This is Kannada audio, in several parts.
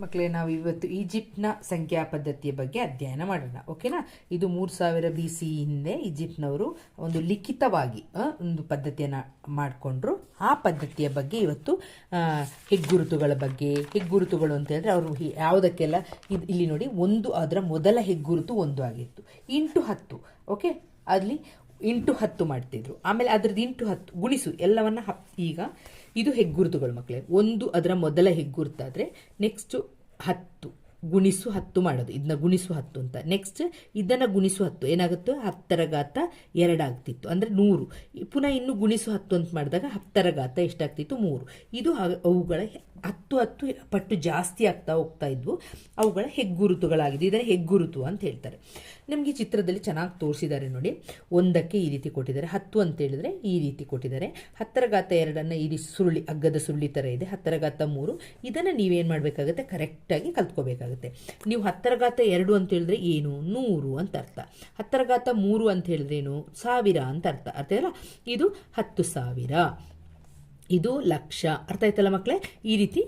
ಮಕ್ಕಳೇ, ನಾವು ಇವತ್ತು ಈಜಿಪ್ಟ್ನ ಸಂಖ್ಯಾ ಪದ್ಧತಿಯ ಬಗ್ಗೆ ಅಧ್ಯಯನ ಮಾಡೋಣ. ಓಕೆನಾ? ಇದು 3000 BC ಹಿಂದೆ ಈಜಿಪ್ಟ್ನವರು ಒಂದು ಲಿಖಿತವಾಗಿ ಒಂದು ಪದ್ಧತಿಯನ್ನು ಮಾಡಿಕೊಂಡ್ರು. ಆ ಪದ್ಧತಿಯ ಬಗ್ಗೆ ಇವತ್ತು ಹೆಗ್ಗುರುತುಗಳ ಬಗ್ಗೆ. ಹೆಗ್ಗುರುತುಗಳು ಅಂತ ಹೇಳಿದ್ರೆ ಅವರು ಯಾವುದಕ್ಕೆಲ್ಲ ಇಲ್ಲಿ ನೋಡಿ, ಅದರ ಮೊದಲ ಹೆಗ್ಗುರುತು 1 ಆಗಿತ್ತು. ಇಂಟು 10. ಓಕೆ, ಅಲ್ಲಿ ಇಂಟು 10 ಮಾಡ್ತಿದ್ರು. ಆಮೇಲೆ ಅದ್ರದ್ದು ಇಂಟು 10 ಗುಣಿಸು ಎಲ್ಲವನ್ನ ಈಗ ಇದು ಹೆಗ್ಗುರುತುಗಳು ಮಕ್ಕಳೇ. 1 ಅದರ ಮೊದಲ ಹೆಗ್ಗುರುತಾದರೆ ನೆಕ್ಸ್ಟ್ 10 ಗುಣಿಸು 10 ಮಾಡೋದು. ಇದನ್ನ ಗುಣಿಸು 10 ಅಂತ. ನೆಕ್ಸ್ಟ್ ಇದನ್ನ ಗುಣಿಸು 10 ಏನಾಗುತ್ತೆ? 10ರ ಘಾತ 2 ಆಗ್ತಿತ್ತು, ಅಂದರೆ 100. ಪುನಃ ಇನ್ನು ಗುಣಿಸು 10 ಅಂತ ಮಾಡಿದಾಗ 10ರ ಘಾತ ಎಷ್ಟಾಗ್ತಿತ್ತು? 3. ಇದು ಅವುಗಳ 10 ಪಟ್ಟು ಜಾಸ್ತಿ ಆಗ್ತಾ ಹೋಗ್ತಾ ಇದ್ವು. ಅವುಗಳ ಹೆಗ್ಗುರುತುಗಳಾಗಿದೆ. ಇದನ್ನು ಹೆಗ್ಗುರುತು ಅಂತ ಹೇಳ್ತಾರೆ. ನಮಗೆ ಚಿತ್ರದಲ್ಲಿ ಚೆನ್ನಾಗಿ ತೋರಿಸಿದ್ದಾರೆ ನೋಡಿ. 1ಕ್ಕೆ ಈ ರೀತಿ ಕೊಟ್ಟಿದ್ದಾರೆ, 10 ಅಂತ ಹೇಳಿದ್ರೆ ಈ ರೀತಿ ಕೊಟ್ಟಿದ್ದಾರೆ. 10ರ ಘಾತ 2 ಈ ರೀತಿ ಸುರುಳಿ, ಅಗ್ಗದ ಸುರುಳಿ ಥರ ಇದೆ. 10ರ ಘಾತ 3. ಇದನ್ನು ನೀವೇನು ಮಾಡಬೇಕಾಗುತ್ತೆ? ಕರೆಕ್ಟಾಗಿ ಕಲ್ತ್ಕೋಬೇಕಾಗುತ್ತೆ. ನೀವು 10ರ ಘಾತ 2 ಅಂತ ಹೇಳಿದ್ರೆ ಏನು? 100 ಅಂತ ಅರ್ಥ. 10ರ ಘಾತ 3 ಅಂತ ಹೇಳಿದ್ರೆ ಏನು? 1000 ಅಂತ ಅರ್ಥ. ಅರ್ಥ ಇಲ್ಲ? ಇದು 10,000, ಇದು ಲಕ್ಷ. ಅರ್ಥ ಆಯ್ತಲ್ಲ ಮಕ್ಕಳೇ? ಈ ರೀತಿ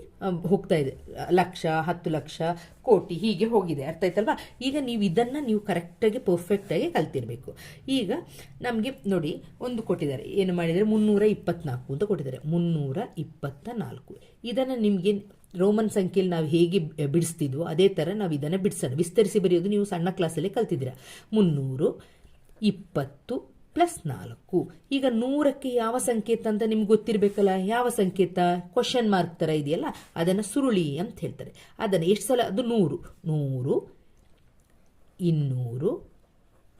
ಹೋಗ್ತಾ ಇದೆ. ಲಕ್ಷ, 10 ಲಕ್ಷ, ಕೋಟಿ, ಹೀಗೆ ಹೋಗಿದೆ. ಅರ್ಥ ಆಯ್ತಲ್ವಾ? ಈಗ ನೀವು ಕರೆಕ್ಟಾಗಿ ಪರ್ಫೆಕ್ಟಾಗಿ ಕಲ್ತಿರ್ಬೇಕು. ಈಗ ನಮಗೆ ನೋಡಿ ಒಂದು ಕೊಟ್ಟಿದ್ದಾರೆ, ಏನು ಮಾಡಿದರೆ 324 ಅಂತ ಕೊಟ್ಟಿದ್ದಾರೆ. 324. ಇದನ್ನು ನಿಮಗೆ ರೋಮನ್ ಸಂಖ್ಯೆಯಲ್ಲಿ ನಾವು ಹೇಗೆ ಬಿಡಿಸ್ತಿದ್ವೋ ಅದೇ ಥರ ನಾವು ಇದನ್ನು ಬಿಡಿಸೋಣ. ವಿಸ್ತರಿಸಿ ಬರೆಯೋದು ನೀವು ಸಣ್ಣ ಕ್ಲಾಸಲ್ಲಿ ಕಲ್ತಿದ್ದೀರಾ. 320 ಪ್ಲಸ್ 4. ಈಗ 100ಕ್ಕೆ ಯಾವ ಸಂಕೇತ ಅಂತ ನಿಮ್ಗೆ ಗೊತ್ತಿರಬೇಕಲ್ಲ. ಯಾವ ಸಂಕೇತ? ಕ್ವಶನ್ ಮಾರ್ಕ್ ಥರ ಇದೆಯಲ್ಲ, ಅದನ್ನು ಸುರುಳಿ ಅಂತ ಹೇಳ್ತಾರೆ. ಅದನ್ನು ಎಷ್ಟು ಸಲ? ಅದು 100, 100, 200,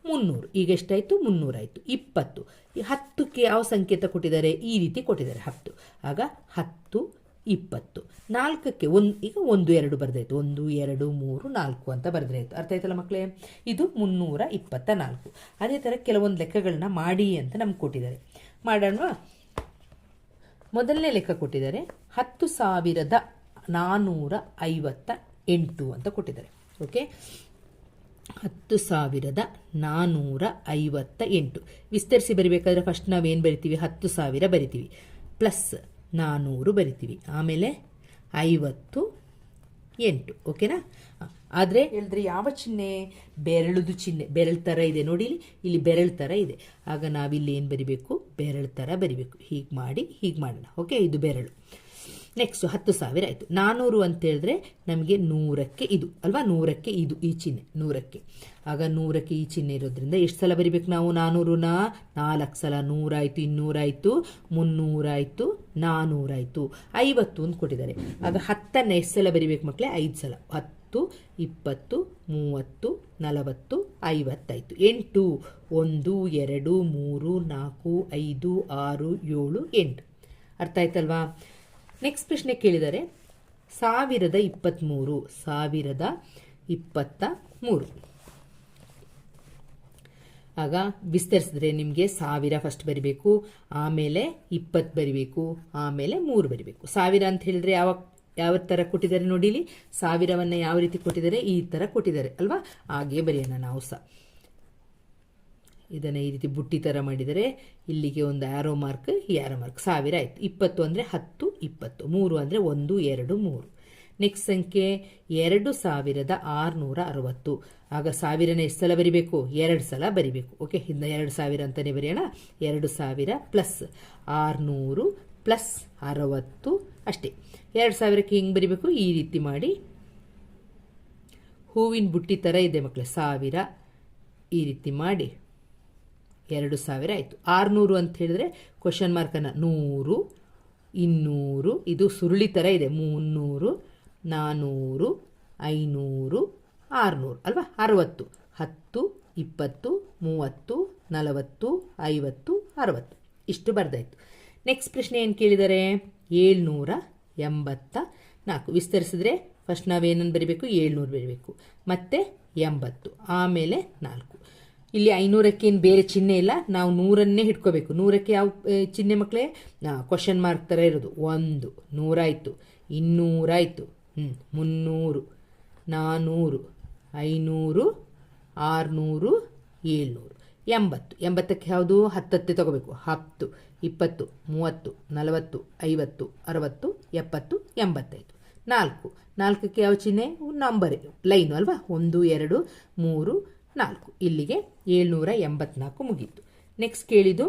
300. ಈಗ ಎಷ್ಟಾಯಿತು? 300 ಆಯಿತು. 20. 10ಕ್ಕೆ ಯಾವ ಸಂಕೇತ ಕೊಟ್ಟಿದ್ದಾರೆ? ಈ ರೀತಿ ಕೊಟ್ಟಿದ್ದಾರೆ 10. ಆಗ 10, 20. 4ಕ್ಕೆ ಈಗ 1 2 ಬರೆದಾಯ್ತು. 1 2 3 4 ಅಂತ ಬರೆದ್ರಾಯ್ತು. ಅರ್ಥ ಆಯ್ತಲ್ಲ ಮಕ್ಕಳೇ? ಇದು 324. ಅದೇ ಥರ ಕೆಲವೊಂದು ಲೆಕ್ಕಗಳನ್ನ ಮಾಡಿ ಅಂತ ನಮ್ಗೆ ಕೊಟ್ಟಿದ್ದಾರೆ. ಮಾಡೋಣ. ಮೊದಲನೇ ಲೆಕ್ಕ ಕೊಟ್ಟಿದ್ದಾರೆ 10,458 ಅಂತ ಕೊಟ್ಟಿದ್ದಾರೆ. ಓಕೆ, 10,458. ವಿಸ್ತರಿಸಿ ಬರಿಬೇಕಾದ್ರೆ ಫಸ್ಟ್ ನಾವೇನು ಬರಿತೀವಿ? 10,000 ಬರಿತೀವಿ, ಪ್ಲಸ್ 400 ಬರಿತೀವಿ, ಆಮೇಲೆ 58. ಓಕೆನಾ? ಆದರೆ ಹೇಳಿದ್ರೆ ಯಾವ ಚಿಹ್ನೆ? ಬೆರಳುದು ಚಿಹ್ನೆ. ಬೆರಳು ಥರ ಇದೆ ನೋಡಿ, ಇಲ್ಲಿ ಬೆರಳು ಥರ ಇದೆ. ಆಗ ನಾವಿಲ್ಲಿ ಏನು ಬರಿಬೇಕು? ಬೆರಳು ಥರ ಬರಿಬೇಕು. ಹೀಗೆ ಮಾಡಿ ಹೀಗೆ ಮಾಡೋಣ. ಓಕೆ, ಇದು ಬೆರಳು. ನೆಕ್ಸ್ಟು 10,000 ಆಯಿತು. 400 ಅಂತ ಹೇಳಿದ್ರೆ ನಮಗೆ 100ಕ್ಕೆ ಇದು ಅಲ್ವಾ? 100ಕ್ಕೆ ಇದು ಈ ಚಿಹ್ನೆ, 100ಕ್ಕೆ. ಆಗ 100ಕ್ಕೆ ಈ ಚಿಹ್ನೆ ಇರೋದ್ರಿಂದ ಎಷ್ಟು ಸಲ ಬರಿಬೇಕು ನಾವು? 400ನ 4 ಸಲ. 100 ಆಯಿತು, 200 ಆಯಿತು, 300 ಆಯಿತು, 400 ಆಯಿತು. 50 ಅಂತ ಕೊಟ್ಟಿದ್ದಾರೆ. ಆಗ 10ನ್ನು ಎಷ್ಟು ಸಲ ಬರಿಬೇಕು ಮಕ್ಕಳೇ? 5 ಸಲ. 10, 20, 30, 40, 50 ಆಯಿತು. 8, 1 2 3 4 5 6 7 8. ಅರ್ಥ ಆಯ್ತಲ್ವಾ? ನೆಕ್ಸ್ಟ್ ಪ್ರಶ್ನೆ ಕೇಳಿದರೆ 1023. 1023. ಆಗ ವಿಸ್ತರಿಸಿದ್ರೆ ನಿಮಗೆ 1000 ಫಸ್ಟ್ ಬರಿಬೇಕು, ಆಮೇಲೆ 20 ಬರಿಬೇಕು, ಆಮೇಲೆ 3 ಬರಿಬೇಕು. 1000 ಅಂತ ಹೇಳಿದ್ರೆ ಯಾವ ಥರ ಕೊಟ್ಟಿದ್ದಾರೆ ನೋಡಿ ಇಲ್ಲಿ. 1000ವನ್ನು ಯಾವ ರೀತಿ ಕೊಟ್ಟಿದ್ದಾರೆ? ಈ ಥರ ಕೊಟ್ಟಿದ್ದಾರೆ ಅಲ್ವಾ? ಹಾಗೆ ಬರೆಯೋಣ ನಾವು ಸಹ. ಇದನ್ನು ಈ ರೀತಿ ಬುಟ್ಟಿ ಥರ ಮಾಡಿದರೆ ಇಲ್ಲಿಗೆ ಒಂದು ಆ್ಯರೋ ಮಾರ್ಕ್, ಈ ಆ್ಯರೋ ಮಾರ್ಕ್. 1000 ಆಯಿತು. 20 ಅಂದರೆ 10, 20. 3 ಅಂದರೆ 1 2 3. ನೆಕ್ಸ್ಟ್ ಸಂಖ್ಯೆ 2660. ಆಗ 1000ನ ಎಷ್ಟು ಸಲ ಬರಿಬೇಕು? 2 ಸಲ ಬರಿಬೇಕು. ಓಕೆ, ಇದನ್ನ 2000 ಅಂತಲೇ ಬರೆಯೋಣ. 2000 ಪ್ಲಸ್ 600 ಪ್ಲಸ್ 60 ಅಷ್ಟೇ. 2000ಕ್ಕೆ ಹಿಂಗೆ ಬರಿಬೇಕು, ಈ ರೀತಿ ಮಾಡಿ. ಹೂವಿನ ಬುಟ್ಟಿ ಥರ ಇದೆ ಮಕ್ಕಳೇ. 1000 ಈ ರೀತಿ ಮಾಡಿ 2000 ಆಯಿತು. 600 ಅಂತ ಹೇಳಿದ್ರೆ ಕ್ವಶನ್ ಮಾರ್ಕನ್ನು 100, 200, ಇದು ಸುರುಳಿ ಥರ ಇದೆ. 300, 400, 500, 600 ಅಲ್ವಾ? 60. 10, 20, 30, 40, 50, 60 ಇಷ್ಟು ಬರ್ದಾಯ್ತು. ನೆಕ್ಸ್ಟ್ ಪ್ರಶ್ನೆ ಏನು ಕೇಳಿದ್ದಾರೆ? 784. ವಿಸ್ತರಿಸಿದ್ರೆ ಫಸ್ಟ್ ನಾವೇನನ್ನು ಬರಿಬೇಕು? 700 ಬರಿಬೇಕು, ಮತ್ತೆ 80, ಆಮೇಲೆ 4. ಇಲ್ಲಿ 500ಕ್ಕೆ ಏನು ಬೇರೆ ಚಿಹ್ನೆ ಇಲ್ಲ, ನಾವು 100ಅನ್ನೇ ಹಿಡ್ಕೋಬೇಕು. 100ಕ್ಕೆ ಯಾವ ಚಿಹ್ನೆ ಮಕ್ಕಳೇ? ಕ್ವಶನ್ ಮಾರ್ಕ್ ಥರ ಇರೋದು. 1 100 ಆಯಿತು, 200 ಆಯಿತು, 300, 400, 500, 600, 700, 80. 80ಕ್ಕೆ ಯಾವುದು? 10 ತಗೋಬೇಕು. 10, 20, 30, 40, 50, 60, 70, 80. 4. 4ಕ್ಕೆ ಯಾವ ಚಿಹ್ನೆ? ನಂಬರ್ ಲೈನು ಅಲ್ವಾ? 1 2 3 4. ಇಲ್ಲಿಗೆ 784 ಮುಗೀತು. ನೆಕ್ಸ್ಟ್ ಕೇಳಿದ್ದು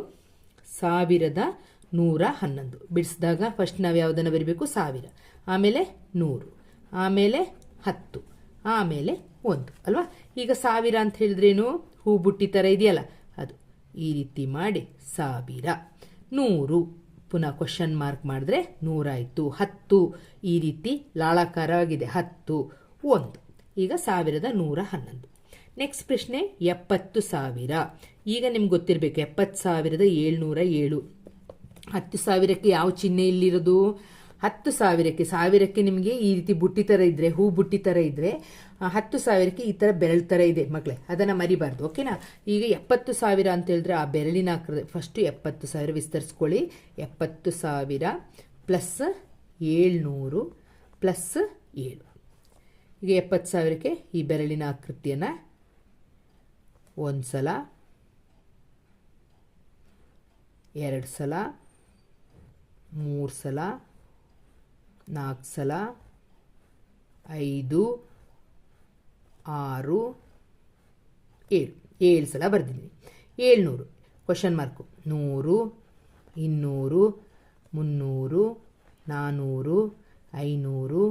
1111. ಬಿಡಿಸಿದಾಗ ಫಸ್ಟ್ ನಾವು ಯಾವುದನ್ನು ಬರೀಬೇಕು? 1000, ಆಮೇಲೆ 100, ಆಮೇಲೆ 10, ಆಮೇಲೆ 1 ಅಲ್ವಾ? ಈಗ 1000 ಅಂತ ಹೇಳಿದ್ರೇನು? ಹೂ ಬುಟ್ಟಿ ಥರ ಇದೆಯಲ್ಲ ಅದು. ಈ ರೀತಿ ಮಾಡಿ 1000. 100 ಪುನಃ ಕ್ವಶನ್ ಮಾರ್ಕ್ ಮಾಡಿದ್ರೆ 100 ಆಯಿತು. 10 ಈ ರೀತಿ ಲಾಳಾಕಾರವಾಗಿದೆ. 10, 1. ಈಗ 1111. ನೆಕ್ಸ್ಟ್ ಪ್ರಶ್ನೆ 70,000. ಈಗ ನಿಮ್ಗೆ ಗೊತ್ತಿರಬೇಕು 70,707. 10,000ಕ್ಕೆ ಯಾವ ಚಿಹ್ನೆ ಇಲ್ಲಿರೋದು? 10,000ಕ್ಕೆ 1000ಕ್ಕೆ ನಿಮಗೆ ಈ ರೀತಿ ಬುಟ್ಟಿ ಥರ ಇದ್ದರೆ, ಹೂ ಬುಟ್ಟಿ ಥರ ಇದ್ದರೆ, 10,000ಕ್ಕೆ ಈ ಥರ ಬೆರಳು ಥರ ಇದೆ ಮಕ್ಕಳೇ, ಅದನ್ನು ಮರಿಬಾರ್ದು. ಓಕೆನಾ? ಈಗ 70,000 ಅಂತ ಹೇಳಿದ್ರೆ ಆ ಬೆರಳಿನ ಆಕೃತಿ ಫಸ್ಟು 70,000 ವಿಸ್ತರಿಸ್ಕೊಳ್ಳಿ. 70,000 plus 700 plus 7. ಈಗ 70,000ಕ್ಕೆ ಈ ಬೆರಳಿನ ಆಕೃತಿಯನ್ನು ಒಂದು ಸಲ, 2 ಸಲ, 3 ಸಲ, 4 ಸಲ, 5, 6, 7 ಸಲ ಬರ್ದಿದ್ದೀನಿ. 700 ಕ್ವಶನ್ ಮಾರ್ಕು. 100, 200, 300, 400, 500,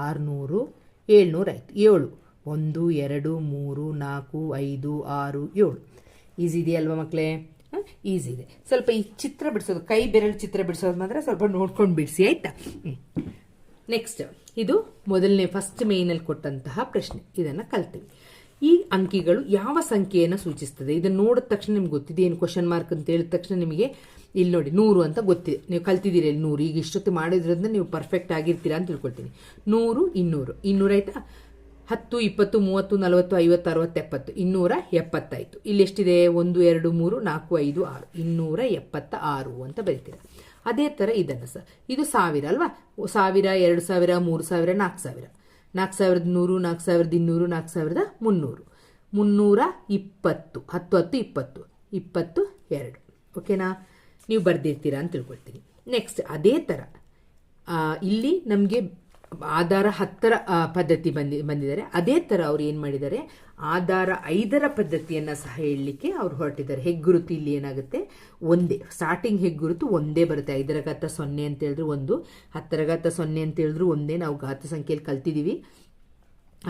600, 700 ಆಯಿತು. 7 1 2 3 4 5 6 7. ಈಸಿ ಇದೆಯಲ್ವಾ ಮಕ್ಕಳೇ? ಈಸಿ ಇದೆ. ಸ್ವಲ್ಪ ಈ ಚಿತ್ರ ಬಿಡಿಸೋದು, ಕೈ ಬೆರಳು ಚಿತ್ರ ಬಿಡಿಸೋದು ಮಾತ್ರ ಸ್ವಲ್ಪ ನೋಡ್ಕೊಂಡು ಬಿಡಿಸಿ, ಆಯ್ತಾ? ನೆಕ್ಸ್ಟ್ ಇದು ಮೊದಲನೇ ಫಸ್ಟ್ ಮೇನಲ್ಲಿ ಕೊಟ್ಟಂತಹ ಪ್ರಶ್ನೆ. ಇದನ್ನು ಕಲ್ತೀವಿ. ಈ ಅಂಕಿಗಳು ಯಾವ ಸಂಖ್ಯೆಯನ್ನು ಸೂಚಿಸ್ತದೆ? ಇದನ್ನು ನೋಡಿದ ತಕ್ಷಣ ನಿಮ್ಗೆ ಗೊತ್ತಿದೆ ಏನು ಕ್ವಶನ್ ಮಾರ್ಕ್ ಅಂತ ಹೇಳಿದ ತಕ್ಷಣ ನಿಮಗೆ ಇಲ್ಲಿ ನೋಡಿ 100 ಅಂತ ಗೊತ್ತಿದೆ. ನೀವು ಕಲ್ತಿದ್ದೀರಿ 100. ಈಗ ಇಷ್ಟೊತ್ತು ಮಾಡಿದ್ರಿಂದ ನೀವು ಪರ್ಫೆಕ್ಟ್ ಆಗಿರ್ತೀರಾ ಅಂತ ತಿಳ್ಕೊಳ್ತೀನಿ. 100, 200, 200 ಆಯ್ತಾ? 10, 20, 30, 40, 50, 60, 70, 270 ಆಯಿತು. ಇಲ್ಲಿ ಎಷ್ಟಿದೆ? 1 2 3 4 5 6, 276 ಅಂತ ಬರೀತೀರ. ಅದೇ ಥರ ಇದನ್ನು ಸಹ ಇದು 1000 ಅಲ್ವಾ? 1000, 2000, 3000, 4000, 4100, 4200, 4300, 320, 10 10 20, 22. ಓಕೆನಾ? ನೀವು ಬರ್ದಿರ್ತೀರಾ ಅಂತ ತಿಳ್ಕೊಳ್ತೀನಿ. ನೆಕ್ಸ್ಟ್ ಅದೇ ಥರ ಇಲ್ಲಿ ನಮಗೆ ಆಧಾರ 10ರ ಪದ್ಧತಿ ಬಂದಿದ್ದಾರೆ. ಅದೇ ಥರ ಅವ್ರು ಏನು ಮಾಡಿದ್ದಾರೆ? ಆಧಾರ 5ರ ಪದ್ಧತಿಯನ್ನು ಸಹ ಹೇಳಲಿಕ್ಕೆ ಅವ್ರು ಹೊರಟಿದ್ದಾರೆ. ಹೆಗ್ಗುರುತು ಇಲ್ಲಿ ಏನಾಗುತ್ತೆ? ಒಂದೇ. ಸ್ಟಾರ್ಟಿಂಗ್ ಹೆಗ್ಗುರುತು ಒಂದೇ ಬರುತ್ತೆ. 5ರ ಘಾತ 0 ಅಂತ ಹೇಳಿದ್ರು 1, 10ರ ಘಾತ 0 ಅಂತ ಹೇಳಿದ್ರು ಒಂದೇ. ನಾವು ಘಾತ ಸಂಖ್ಯೆಯಲ್ಲಿ ಕಲ್ತಿದ್ದೀವಿ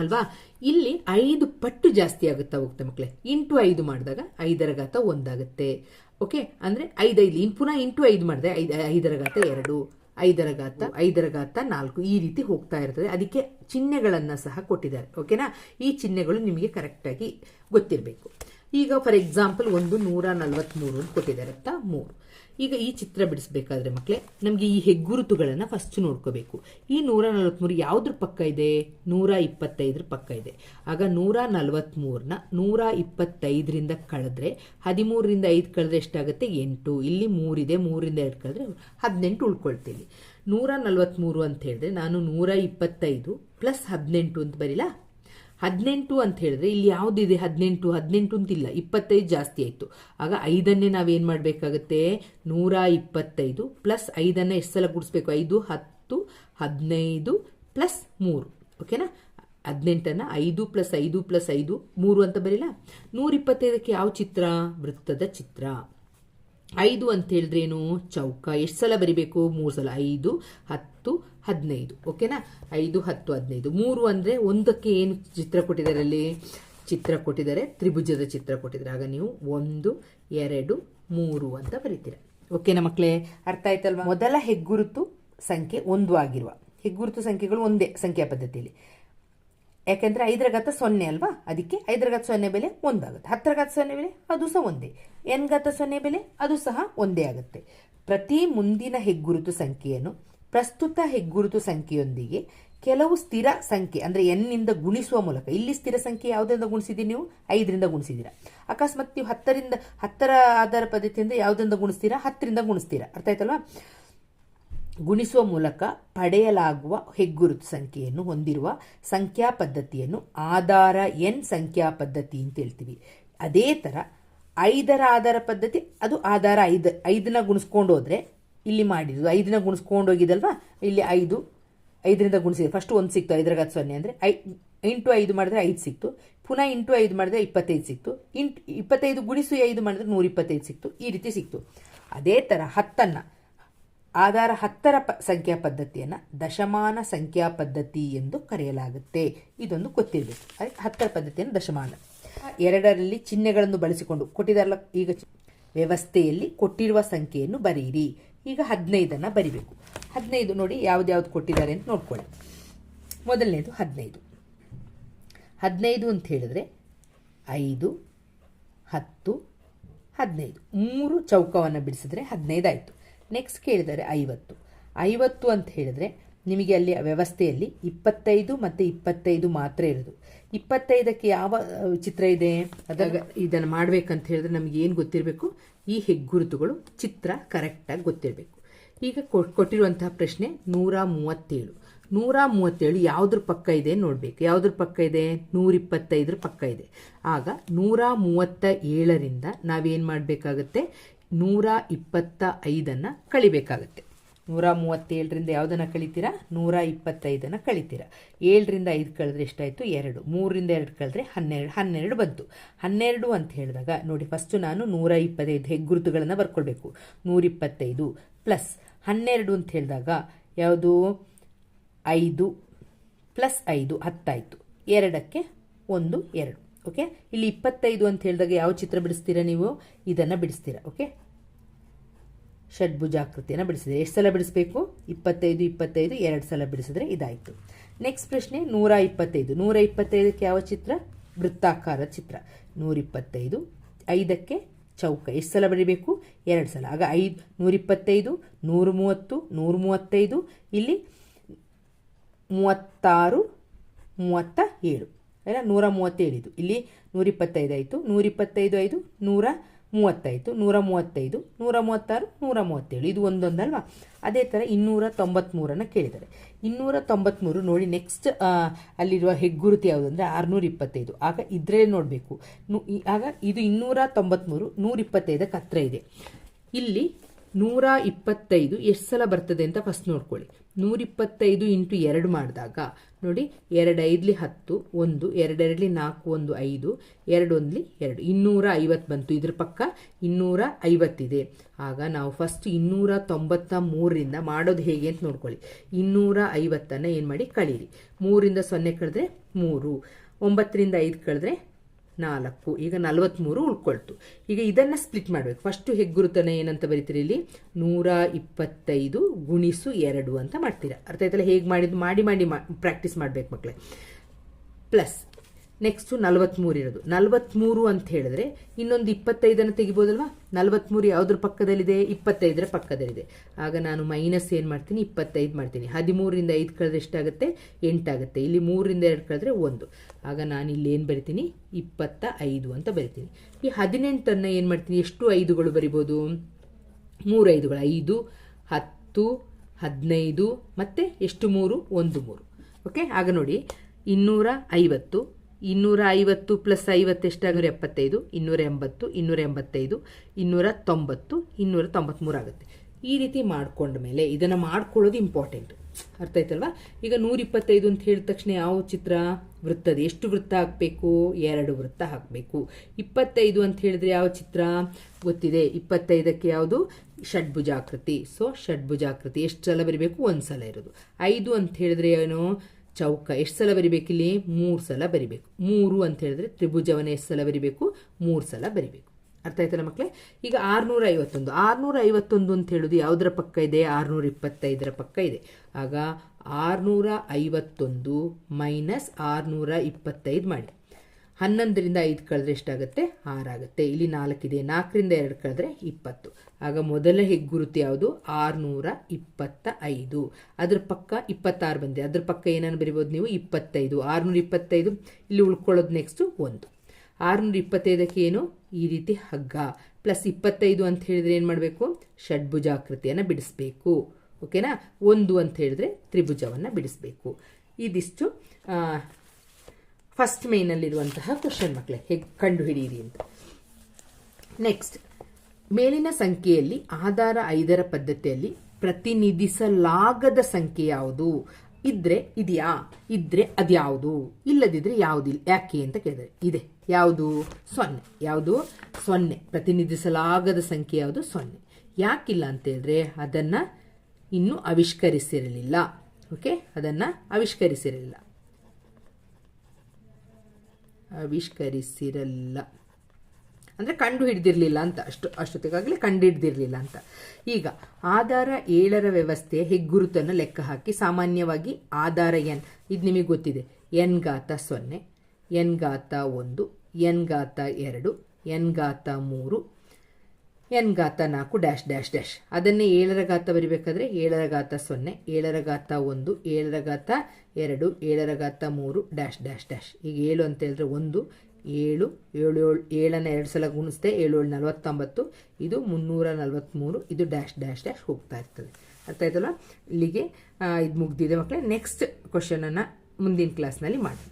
ಅಲ್ವಾ? ಇಲ್ಲಿ 5 ಪಟ್ಟು ಜಾಸ್ತಿ ಆಗುತ್ತಾ ಹೋಗುತ್ತೆ ಮಕ್ಕಳೇ. ಇಂಟು 5 ಮಾಡಿದಾಗ 5ರ ಘಾತ 1 ಆಗುತ್ತೆ. ಓಕೆ, ಅಂದರೆ 5 ಪುನಃ ಇಂಟು 5 ಮಾಡಿದ್ರೆ 5ರ ಘಾತ 2, 5ರ ಘಾತ 4 ಈ ರೀತಿ ಹೋಗ್ತಾ ಇರ್ತದೆ. ಅದಕ್ಕೆ ಚಿಹ್ನೆಗಳನ್ನು ಸಹ ಕೊಟ್ಟಿದ್ದಾರೆ. ಓಕೆನಾ? ಈ ಚಿಹ್ನೆಗಳು ನಿಮಗೆ ಕರೆಕ್ಟಾಗಿ ಗೊತ್ತಿರಬೇಕು. ಈಗ ಫಾರ್ ಎಕ್ಸಾಂಪಲ್ 143 ಅಂತ ಕೊಟ್ಟಿದ್ದಾರೆ ಅಂತ 3. ಈಗ ಈ ಚಿತ್ರ ಬಿಡಿಸ್ಬೇಕಾದ್ರೆ ಮಕ್ಕಳೇ ನಮಗೆ ಈ ಹೆಗ್ಗುರುತುಗಳನ್ನು ಫಸ್ಟ್ ನೋಡ್ಕೋಬೇಕು. ಈ 143 ಯಾವುದ್ರ ಪಕ್ಕ ಇದೆ? 125ರ ಪಕ್ಕ ಇದೆ. ಆಗ 143ನ 125ರಿಂದ ಕಳೆದ್ರೆ 13ರಿಂದ 5 ಕಳೆದ್ರೆ ಎಷ್ಟಾಗುತ್ತೆ? 8. ಇಲ್ಲಿ 3 ಇದೆ, 3ರಿಂದ 2 ಕಳೆದ್ರೆ 18 ಉಳ್ಕೊಳ್ತೀವಿ. 143 ಅಂತ ಹೇಳಿದ್ರೆ ನಾನು 125 ಪ್ಲಸ್ 18 ಅಂತ ಬರೀಲ್ಲ? 18 ಅಂತ ಹೇಳಿದ್ರೆ ಇಲ್ಲಿ ಯಾವುದಿದೆ? 18 ಅಂತಿಲ್ಲ, 25 ಜಾಸ್ತಿ ಆಯಿತು. ಆಗ 5ಅನ್ನೇ ನಾವೇನು ಮಾಡಬೇಕಾಗುತ್ತೆ? 125 ಪ್ಲಸ್ 5ಅನ್ನು ಎಷ್ಟು ಸಲ ಗುಡಿಸ್ಬೇಕು? 5 10 15 ಪ್ಲಸ್ 3. ಓಕೆನಾ? 18ಅನ್ನು 5 ಪ್ಲಸ್ 5 ಪ್ಲಸ್ 5 3 ಅಂತ ಬರೀಲ್ಲ? 125ಕ್ಕೆ ಯಾವ ಚಿತ್ರ? ವೃತ್ತದ ಚಿತ್ರ. 5 ಅಂತ ಹೇಳಿದ್ರೆ ಏನು? ಚೌಕ. ಎಷ್ಟು ಸಲ ಬರಿಬೇಕು? 3 ಸಲ. 5 10 15. ಓಕೆನಾ? 5 10 15. 3 ಅಂದರೆ ಒಂದಕ್ಕೆ ಏನು ಚಿತ್ರ ಕೊಟ್ಟಿದ್ದಾರೆ? ಅಲ್ಲಿ ಚಿತ್ರ ಕೊಟ್ಟಿದ್ದಾರೆ, ತ್ರಿಭುಜದ ಚಿತ್ರ ಕೊಟ್ಟಿದ್ದಾರೆ. ಆಗ ನೀವು 1 2 3 ಅಂತ ಬರೀತೀರ. ಓಕೆನಾ ಮಕ್ಕಳೇ? ಅರ್ಥ ಆಯ್ತಲ್ವಾ? ಮೊದಲ ಹೆಗ್ಗುರುತು ಸಂಖ್ಯೆ 1 ಆಗಿರುವ ಹೆಗ್ಗುರುತು ಸಂಖ್ಯೆಗಳು ಒಂದೇ ಸಂಖ್ಯಾ ಪದ್ಧತಿಯಲ್ಲಿ. ಯಾಕೆಂದರೆ 5ರ ಘಾತ 0 ಅಲ್ವಾ? ಅದಕ್ಕೆ 5ರ ಘಾತ 0 ಬೆಲೆ 1 ಆಗುತ್ತೆ. 10ರ ಘಾತ 0 ಬೆಲೆ ಅದು ಸಹ ಒಂದೇ. n ಘಾತ 0 ಬೆಲೆ ಅದು ಸಹ ಒಂದೇ ಆಗುತ್ತೆ. ಪ್ರತಿ ಮುಂದಿನ ಹೆಗ್ಗುರುತು ಸಂಖ್ಯೆಯನ್ನು ಪ್ರಸ್ತುತ ಹೆಗ್ಗುರುತು ಸಂಖ್ಯೆಯೊಂದಿಗೆ ಕೆಲವು ಸ್ಥಿರ ಸಂಖ್ಯೆ ಅಂದರೆ ಎನ್ನಿಂದ ಗುಣಿಸುವ ಮೂಲಕ. ಇಲ್ಲಿ ಸ್ಥಿರ ಸಂಖ್ಯೆ ಯಾವುದರಿಂದ ಗುಣಿಸಿದ್ದೀರಿ? ನೀವು 5ರಿಂದ ಗುಣಿಸಿದ್ದೀರಾ. ಅಕಸ್ಮಾತ್ ನೀವು 10ರ ಆಧಾರ ಪದ್ಧತಿಯಿಂದ ಯಾವುದರಿಂದ ಗುಣಿಸ್ತೀರಾ? 10ರಿಂದ ಗುಣಿಸ್ತೀರಾ. ಅರ್ಥ ಆಯ್ತಲ್ವಾ? ಗುಣಿಸುವ ಮೂಲಕ ಪಡೆಯಲಾಗುವ ಹೆಗ್ಗುರುತು ಸಂಖ್ಯೆಯನ್ನು ಹೊಂದಿರುವ ಸಂಖ್ಯಾ ಪದ್ಧತಿಯನ್ನು ಆಧಾರ n ಸಂಖ್ಯಾ ಪದ್ಧತಿ ಅಂತ ಹೇಳ್ತೀವಿ. ಅದೇ ಥರ 5ರ ಆಧಾರ ಪದ್ಧತಿ ಅದು ಆಧಾರ 5ನ ಗುಣಿಸ್ಕೊಂಡು ಹೋದರೆ ಇಲ್ಲಿ ಮಾಡಿದ್ದು 5ನ ಗುಣಿಸ್ಕೊಂಡು ಹೋಗಿದಲ್ವಾ? ಇಲ್ಲಿ 5 5ರಿಂದ ಗುಣಿಸಿದೆ, ಫಸ್ಟ್ 1 ಸಿಕ್ತು, 5 ಘಾತ 0 ಅಂದರೆ ಇಂಟು 5 ಮಾಡಿದ್ರೆ 5 ಸಿಕ್ತು, ಪುನಃ ಇಂಟು 5 ಮಾಡಿದ್ರೆ 25 ಸಿಕ್ತು, 25 ಗುಣಿಸು 5 ಮಾಡಿದ್ರೆ 125 ಸಿಕ್ತು, ಈ ರೀತಿ ಸಿಕ್ತು. ಅದೇ ಥರ 10ನ್ನು ಆಧಾರ 10ರ ಸಂಖ್ಯಾ ಪದ್ಧತಿಯನ್ನು ದಶಮಾನ ಸಂಖ್ಯಾ ಪದ್ಧತಿ ಎಂದು ಕರೆಯಲಾಗುತ್ತೆ. ಇದೊಂದು ಗೊತ್ತಿರಬೇಕು. 10ರ ಪದ್ಧತಿಯನ್ನು ದಶಮಾನ. 2ರಲ್ಲಿ ಚಿಹ್ನೆಗಳನ್ನು ಬಳಸಿಕೊಂಡು ಕೊಟ್ಟಿದ್ದಾರಲ್ಲ, ಈಗ ವ್ಯವಸ್ಥೆಯಲ್ಲಿ ಕೊಟ್ಟಿರುವ ಸಂಖ್ಯೆಯನ್ನು ಬರೆಯಿರಿ. ಈಗ 15ನ್ನು ಬರಿಬೇಕು. 15 ನೋಡಿ ಯಾವ್ದು ಕೊಟ್ಟಿದ್ದಾರೆ ಅಂತ ನೋಡ್ಕೊಳ್ಳಿ. ಮೊದಲನೇದು 15. 15 ಅಂತ ಹೇಳಿದ್ರೆ 5, 10, 15 3 ಚೌಕವನ್ನು ಬಿಡಿಸಿದ್ರೆ 15 ಆಯಿತು. ನೆಕ್ಸ್ಟ್ ಕೇಳಿದರೆ 50. 50 ಅಂತ ಹೇಳಿದ್ರೆ ನಿಮಗೆ ಅಲ್ಲಿ ವ್ಯವಸ್ಥೆಯಲ್ಲಿ 25 ಮತ್ತು 25 ಮಾತ್ರ ಇರೋದು. 25ಕ್ಕೆ ಯಾವ ಚಿತ್ರ ಇದೆ, ಅದಾಗ ಇದನ್ನು ಮಾಡಬೇಕಂತ ಹೇಳಿದ್ರೆ ನಮಗೆ ಏನು ಗೊತ್ತಿರಬೇಕು, ಈ ಹೆಗ್ಗುರುತುಗಳು ಚಿತ್ರ ಕರೆಕ್ಟಾಗಿ ಗೊತ್ತಿರಬೇಕು. ಈಗ ಕೊಟ್ಟಿರುವಂತಹ ಪ್ರಶ್ನೆ 137. 137 ಯಾವುದ್ರ ಪಕ್ಕ ಇದೆ ನೋಡಬೇಕು. ಯಾವುದ್ರ ಪಕ್ಕ ಇದೆ, 125 ಪಕ್ಕ ಇದೆ. ಆಗ 137ರಿಂದ ನಾವೇನು ಮಾಡಬೇಕಾಗತ್ತೆ, 125ನ್ನು ಕಳಿಬೇಕಾಗತ್ತೆ. 137ರಿಂದ ಯಾವುದನ್ನು ಕಳಿತೀರಾ, 125ನ್ನು ಕಳಿತೀರಾ. 7ರಿಂದ 5 ಕಳೆದ್ರೆ ಎಷ್ಟಾಯಿತು, 2. 3ರಿಂದ 2 ಕಳೆದ್ರೆ 12. 12 ಬಂತು. 12 ಅಂತ ಹೇಳಿದಾಗ ನೋಡಿ, ಫಸ್ಟು ನಾನು 125 ಹೆಗ್ಗುರುತುಗಳನ್ನು ಬರ್ಕೊಳ್ಬೇಕು. 125 ಪ್ಲಸ್ 12 ಅಂತ ಹೇಳಿದಾಗ ಯಾವುದು, 5 ಪ್ಲಸ್ 5 10 ಆಯಿತು. 2ಕ್ಕೆ 1 2. ಓಕೆ, ಇಲ್ಲಿ 25 ಅಂತ ಹೇಳಿದಾಗ ಯಾವ ಚಿತ್ರ ಬಿಡಿಸ್ತೀರಾ ನೀವು, ಇದನ್ನು ಬಿಡಿಸ್ತೀರಾ. ಓಕೆ, ಷಡ್ಭುಜಾಕೃತಿಯನ್ನು ಬಿಡಿಸಿದ್ರೆ ಎಷ್ಟು ಸಲ ಬಿಡಿಸಬೇಕು, 25 25 2 ಸಲ ಬಿಡಿಸಿದ್ರೆ ಇದಾಯಿತು. ನೆಕ್ಸ್ಟ್ ಪ್ರಶ್ನೆ 125. 125ಕ್ಕೆ ಯಾವ ಚಿತ್ರ, ವೃತ್ತಾಕಾರ ಚಿತ್ರ. 125 5ಕ್ಕೆ ಚೌಕ. ಎಷ್ಟು ಸಲ ಬರೀಬೇಕು, 2 ಸಲ. ಆಗ 125 130 135, ಇಲ್ಲಿ 36 37 ಅಲ್ಲ, 137 ಇದು. ಇಲ್ಲಿ 125 ಆಯಿತು, 125 5 130 135 136 137, ಇದು ಒಂದೊಂದಲ್ವಾ. ಅದೇ ಥರ 293 ಕೇಳಿದ್ದಾರೆ. 293 ನೋಡಿ, ನೆಕ್ಸ್ಟ್ ಅಲ್ಲಿರುವ ಹೆಗ್ಗುರುತು ಯಾವುದು ಅಂದರೆ 625. ಆಗ ಇದರಲ್ಲೇ ನೋಡಬೇಕು. ಆಗ ಇದು 293 125ಕ್ಕೆ ಹತ್ರ ಇದೆ. ಇಲ್ಲಿ 125 ಎಷ್ಟು ಸಲ ಬರ್ತದೆ ಅಂತ ಫಸ್ಟ್ ನೋಡ್ಕೊಳ್ಳಿ. 125 ಇಂಟು 2 ಮಾಡಿದಾಗ ನೋಡಿ, 2 5ಲಿ 10, 1 2 2ಲಿ 4, 1 5, 2 1ಲಿ 2, 250 ಬಂತು. ಇದ್ರ ಪಕ್ಕ 250 ಇದೆ. ಆಗ ನಾವು ಫಸ್ಟ್ 293ರಿಂದ ಮಾಡೋದು ಹೇಗೆ ಅಂತ ನೋಡ್ಕೊಳ್ಳಿ. 250ನ್ನು ಏನು ಮಾಡಿ ಕಳೀರಿ. 3ರಿಂದ 0 ಕಳೆದ್ರೆ 3, 9ರಿಂದ 5 ಕಳೆದ್ರೆ 4, ಈಗ 43 ಉಳ್ಕೊಳ್ತು. ಈಗ ಇದನ್ನು ಸ್ಪ್ಲಿಟ್ ಮಾಡಬೇಕು. ಫಸ್ಟು ಹೆಗ್ಗುರುತನ ಏನಂತ ಬರೀತೀರಿ, ಇಲ್ಲಿ 125 ಗುಣಿಸು 2 ಅಂತ ಮಾಡ್ತೀರಾ. ಅರ್ಥ ಆಯ್ತಲ್ಲ, ಹೇಗೆ ಮಾಡಿದ್ದು ಮಾಡಿ ಪ್ರಾಕ್ಟೀಸ್ ಮಾಡಬೇಕು ಮಕ್ಕಳೇ. ಪ್ಲಸ್ ನೆಕ್ಸ್ಟು 43 ಇರೋದು. 43 ಅಂತ ಹೇಳಿದ್ರೆ ಇನ್ನೊಂದು 25ನ್ನು ತೆಗಿಬೋದಲ್ವಾ. 43 ಯಾವುದ್ರ ಪಕ್ಕದಲ್ಲಿದೆ, 25ರ ಪಕ್ಕದಲ್ಲಿದೆ. ಆಗ ನಾನು ಮೈನಸ್ ಏನು ಮಾಡ್ತೀನಿ, 25 ಮಾಡ್ತೀನಿ. 13ರಿಂದ 5 ಕಳೆದ್ರೆ ಎಷ್ಟಾಗುತ್ತೆ, 8 ಆಗುತ್ತೆ. ಇಲ್ಲಿ 3ರಿಂದ 2 ಕಳೆದ್ರೆ 1. ಆಗ ನಾನು ಇಲ್ಲಿ ಏನು ಬರಿತೀನಿ, 25 ಅಂತ ಬರಿತೀನಿ. ಈ 18ನ್ನು ಏನು ಮಾಡ್ತೀನಿ, ಎಷ್ಟು 5ಗಳು ಬರಿಬೋದು, 3 5ಗಳು, 5 10 15 ಮತ್ತು ಎಷ್ಟು 3 1 3. ಓಕೆ, ಆಗ ನೋಡಿ 250 250 ಪ್ಲಸ್ 50 ಎಷ್ಟಾಗುತ್ತೆ, 75 280 285 290 293 ಆಗುತ್ತೆ. ಈ ರೀತಿ ಮಾಡ್ಕೊಂಡ ಮೇಲೆ ಇದನ್ನು ಮಾಡ್ಕೊಳ್ಳೋದು ಇಂಪಾರ್ಟೆಂಟ್. ಅರ್ಥ ಆಯ್ತಲ್ವಾ. ಈಗ 125 ಅಂತ ಹೇಳಿದ ತಕ್ಷಣ ಯಾವ ಚಿತ್ರ, ವೃತ್ತದ. ಎಷ್ಟು ವೃತ್ತ ಹಾಕಬೇಕು, 2 ವೃತ್ತ ಹಾಕಬೇಕು. 25 ಅಂತ ಹೇಳಿದ್ರೆ ಯಾವ ಚಿತ್ರ ಗೊತ್ತಿದೆ, 25ಕ್ಕೆ ಯಾವುದು, ಷಡ್ಭುಜಾಕೃತಿ. ಸೊ ಷಡ್ಭುಜಾಕೃತಿ ಎಷ್ಟು ಸಲ ಬರಿಬೇಕು, 1 ಸಲ ಇರೋದು. 5 ಅಂತ ಹೇಳಿದ್ರೆ ಏನು, ಚೌಕ. ಎಷ್ಟು ಸಲ ಬರಿಬೇಕು, ಇಲ್ಲಿ 3 ಸಲ ಬರಿಬೇಕು. 3 ಅಂತ ಹೇಳಿದ್ರೆ ತ್ರಿಭುಜವನ್ನು ಎಷ್ಟು ಸಲ ಬರಿಬೇಕು, 3 ಸಲ ಬರಿಬೇಕು. ಅರ್ಥ ಆಯ್ತಲ್ಲ ಮಕ್ಕಳೇ. ಈಗ 651 ಅಂತ ಹೇಳೋದು ಯಾವುದರ ಪಕ್ಕ ಇದೆ, 625ರ ಪಕ್ಕ ಇದೆ. ಆಗ 651 ಮೈನಸ್ 625 ಮಾಡಿ. 11ರಿಂದ 5 ಕಳೆದ್ರೆ ಎಷ್ಟಾಗುತ್ತೆ, 6 ಆಗುತ್ತೆ. ಇಲ್ಲಿ 4 ಇದೆ, 4ರಿಂದ 2 ಕಳೆದ್ರೆ 20. ಆಗ ಮೊದಲ ಹೆಗ್ಗುರುತು ಯಾವುದು, 625. ಅದ್ರ ಪಕ್ಕ 26 ಬಂದಿದೆ. ಅದ್ರ ಪಕ್ಕ ಏನನ್ನು ಬರಿಬೋದು ನೀವು, 25. 625 ಇಲ್ಲಿ ಉಳ್ಕೊಳ್ಳೋದು. ನೆಕ್ಸ್ಟು 1. 625ಕ್ಕೆ ಏನು, ಈ ರೀತಿ ಹಗ್ಗ. ಪ್ಲಸ್ 25 ಅಂತ ಹೇಳಿದ್ರೆ ಏನು ಮಾಡಬೇಕು, ಷಡ್ಭುಜಾಕೃತಿಯನ್ನು ಬಿಡಿಸ್ಬೇಕು. ಓಕೆನಾ. 1 ಅಂತ ಹೇಳಿದ್ರೆ ತ್ರಿಭುಜವನ್ನು ಬಿಡಿಸ್ಬೇಕು. ಇದಿಷ್ಟು ಫಸ್ಟ್ ಮೇನಲ್ಲಿರುವಂತಹ ಕ್ವಶನ್ ಮಕ್ಕಳೇ, ಹೇಗೆ ಕಂಡುಹಿಡಿಯಿರಿ ಅಂತ. ನೆಕ್ಸ್ಟ್, ಮೇಲಿನ ಸಂಖ್ಯೆಯಲ್ಲಿ ಆಧಾರ 5ರ ಪದ್ಧತಿಯಲ್ಲಿ ಪ್ರತಿನಿಧಿಸಲಾಗದ ಸಂಖ್ಯೆ ಯಾವುದು ಇದ್ರೆ ಇದೆಯಾ, ಇದ್ರೆ ಅದ್ಯಾವುದು, ಇಲ್ಲದಿದ್ರೆ ಯಾವುದಿಲ್ಲ, ಯಾಕೆ ಅಂತ ಕೇಳಿದರೆ ಇದೆ. ಯಾವುದು? 0. ಯಾವುದು? 0. ಪ್ರತಿನಿಧಿಸಲಾಗದ ಸಂಖ್ಯೆ ಯಾವುದು? 0. ಯಾಕಿಲ್ಲ ಅಂತ ಹೇಳಿದ್ರೆ ಅದನ್ನು ಇನ್ನೂ ಆವಿಷ್ಕರಿಸಿರಲಿಲ್ಲ. ಓಕೆ, ಅದನ್ನು ಆವಿಷ್ಕರಿಸಿರಲಿಲ್ಲ ಅಂದರೆ ಕಂಡು ಹಿಡ್ದಿರ್ಲಿಲ್ಲ ಅಂತ, ಅಷ್ಟೊತ್ತಿಗಾಗಲೇ ಕಂಡು ಹಿಡ್ದಿರ್ಲಿಲ್ಲ ಅಂತ. ಈಗ ಆಧಾರ 7ರ ವ್ಯವಸ್ಥೆಯ ಹೆಗ್ಗುರುತನ್ನು ಲೆಕ್ಕ ಹಾಕಿ. ಸಾಮಾನ್ಯವಾಗಿ ಆಧಾರ n, ಇದು ನಿಮಗೆ ಗೊತ್ತಿದೆ, n ಘಾತ 0, n ಘಾತ 1, n ಘಾತ 2, n ಘಾತ 3, n ಘಾತ 4 ಡ್ಯಾಶ್ ಡ್ಯಾಶ್ ಡ್ಯಾಶ್. ಅದನ್ನೇ 7ರ ಘಾತ ಬರಿಬೇಕಾದ್ರೆ 7ರ ಘಾತ 0, 7ರ ಘಾತ 1, 7ರ ಘಾತ 2, 7ರ ಘಾತ 3 ಡ್ಯಾಶ್ ಡ್ಯಾಶ್ ಡ್ಯಾಶ್. ಈಗ 7 ಅಂತ ಹೇಳಿದ್ರೆ 1, 7, 7ನ 2 ಸಲ ಗುಣಿಸ್ತೆ, 7 7 49, ಇದು 343, ಇದು ಡ್ಯಾಶ್ ಡ್ಯಾಶ್ ಡ್ಯಾಶ್ ಹೋಗ್ತಾ ಇರ್ತದೆ. ಅರ್ಥ ಆಯ್ತಲ್ಲ? ಇಲ್ಲಿಗೆ ಇದು ಮುಗ್ದಿದೆ ಮಕ್ಕಳೇ. ನೆಕ್ಸ್ಟ್ ಕ್ವಶನನ್ನು ಮುಂದಿನ ಕ್ಲಾಸ್ನಲ್ಲಿ ಮಾಡೋಣ.